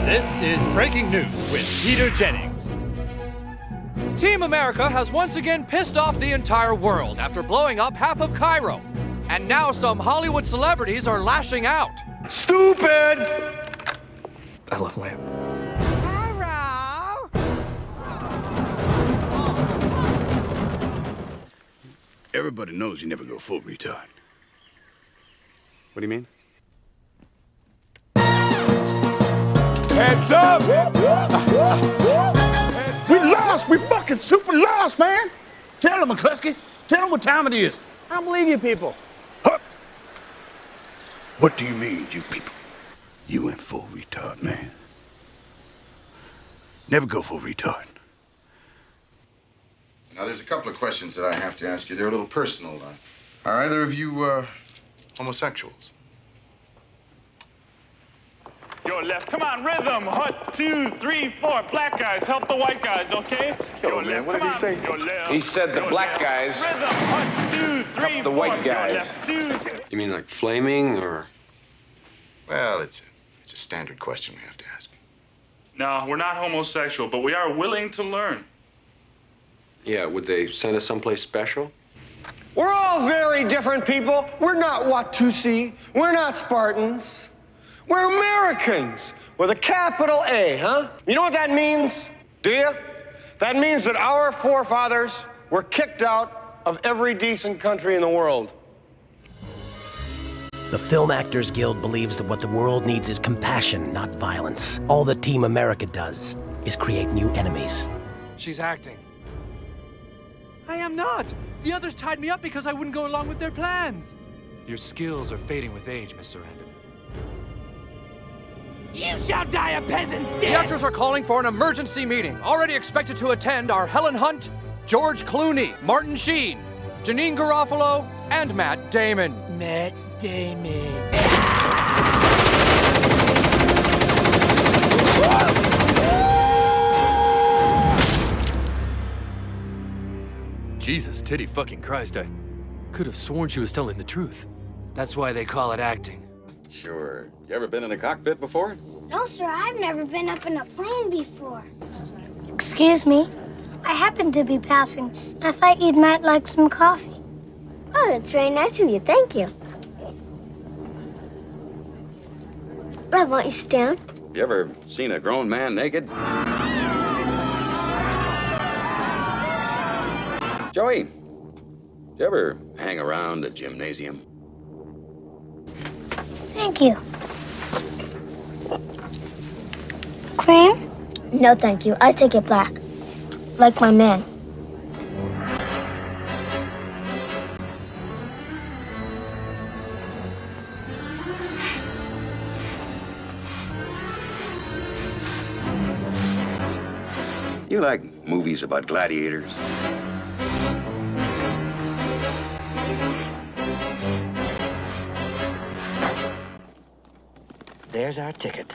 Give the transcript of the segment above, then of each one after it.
This is Breaking News with Peter Jennings. Team America has once again pissed off the entire world after blowing up half of Cairo. And now some Hollywood celebrities are lashing out. Stupid! I love lamb. Everybody knows you never go full retard. What do you mean? Heads up! We lost! We fucking super lost, man! Tell them, McCluskey. Tell them what time it is. I don't believe you people. Huh? What do you mean, you people? You went full retard, man. Never go full retard. Now, there's a couple of questions that I have to ask you. They're a little personal. Are either of you homosexuals? Your left. Come on, rhythm. 1, 2, 3, 4. Black guys, help the white guys, okay? Yo, man, what did he say? He said the black guys. Rhythm. 1, 2, 3, help the white guys. You mean like flaming or? Well, it's a standard question we have to ask. No, we're not homosexual, but we are willing to learn. Yeah, would they send us someplace special? We're all very different people. We're not Watusi. We're not Spartans. We're Americans with a capital A, huh? You know what that means? Do you? That means that our forefathers were kicked out of every decent country in the world. The Film Actors Guild believes that what the world needs is compassion, not violence. All that Team America does is create new enemies. She's acting. I am not. The others tied me up because I wouldn't go along with their plans. Your skills are fading with age, Miss Sarandon. You shall die a peasant's death! The actors are calling for an emergency meeting. Already expected to attend are Helen Hunt, George Clooney, Martin Sheen, Janine Garofalo, and Matt Damon. Matt Damon. Jesus, titty fucking Christ, I could have sworn she was telling the truth. That's why they call it acting. Sure. You ever been in a cockpit before? No, sir, I've never been up in a plane before. Excuse me. I happened to be passing, and I thought you might like some coffee. Oh, that's very nice of you. Thank you. Well, won't you sit down? You ever seen a grown man naked? Joey, you ever hang around the gymnasium? Thank you. Cream? No, thank you. I take it black. Like my man. You like movies about gladiators? There's our ticket.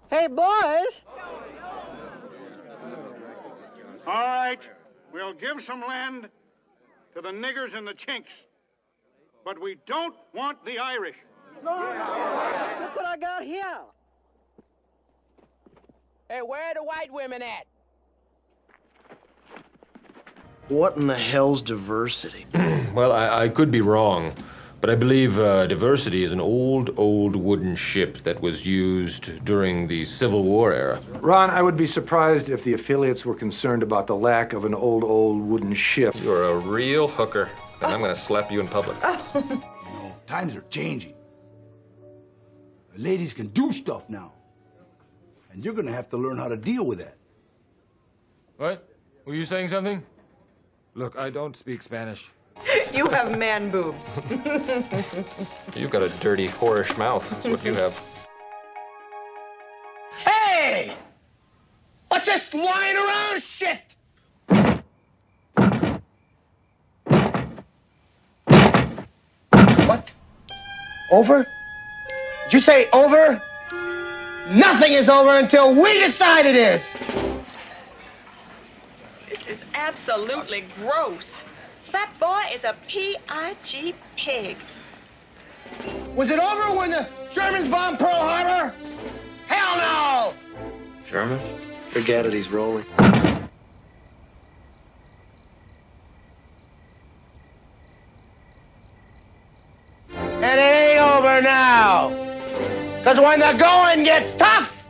Hey, boys! All right, we'll give some land to the niggers and the chinks, but we don't want the Irish. Look what I got here. Hey, where are the white women at? What in the hell's diversity? Well, I could be wrong, but I believe diversity is an old wooden ship that was used during the Civil War era. Ron, I would be surprised if the affiliates were concerned about the lack of an old wooden ship. You're a real hooker, and I'm gonna slap you in public. You know, times are changing. Ladies can do stuff now. And you're gonna have to learn how to deal with that. What? Were you saying something? Look, I don't speak Spanish. You have man boobs. You've got a dirty, whorish mouth. That's what you have. Hey! What's this lying around shit? What? Over? Did you say over? Nothing is over until we decide it is. This is absolutely gross. That boy is a P.I.G. pig. Was it over when the Germans bombed Pearl Harbor? Hell no! German? Forget it, he's rolling. And it ain't over now. Because when the going gets tough,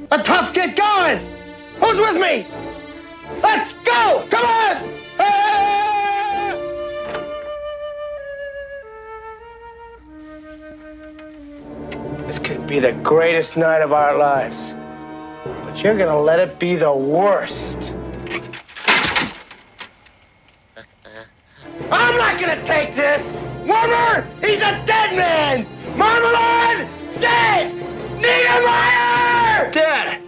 the tough get going. Who's with me? Let's go! Come on! This could be the greatest night of our lives. But you're gonna let it be the worst. I'm not gonna take this! Warmer, he's a dead man! Marmalade, dead! Niedermeyer, dead!